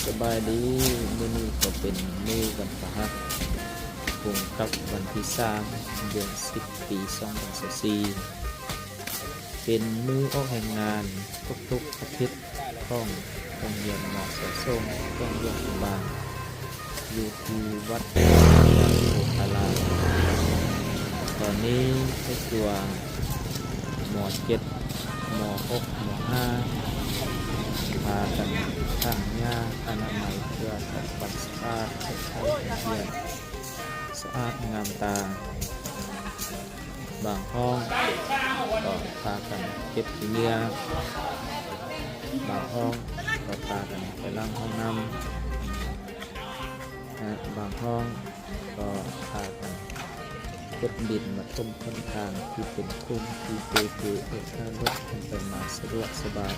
สบายดีมื้อนี้ก็เป็นมื้อวันพฤหัสตรงกับวันที่3เดือน10ปี2024เป็นมื้อออกแห่งงานทุกๆอาทิตย์ของโรงเรียนหมอเสาส่งต้องหลวงพระบางอยู่ที่วัดโพธารามตอนนี้ให้ตัวหมอ7หมอ6หมอ5พากันตั้งยาอนามัยเพื่อทำความสะอาดให้ใช้เรียนสะอาดงามตาบางห้องก็พากันเก็บขี้เหงื่อบางห้องก็พากันไปล้างห้องน้ำและบางห้องก็พากันเก็บดินมาต้มต้นทางที่เป็นคุ้มที่เปื่อยๆเพื่อให้รถไปมาสะดวกสบาย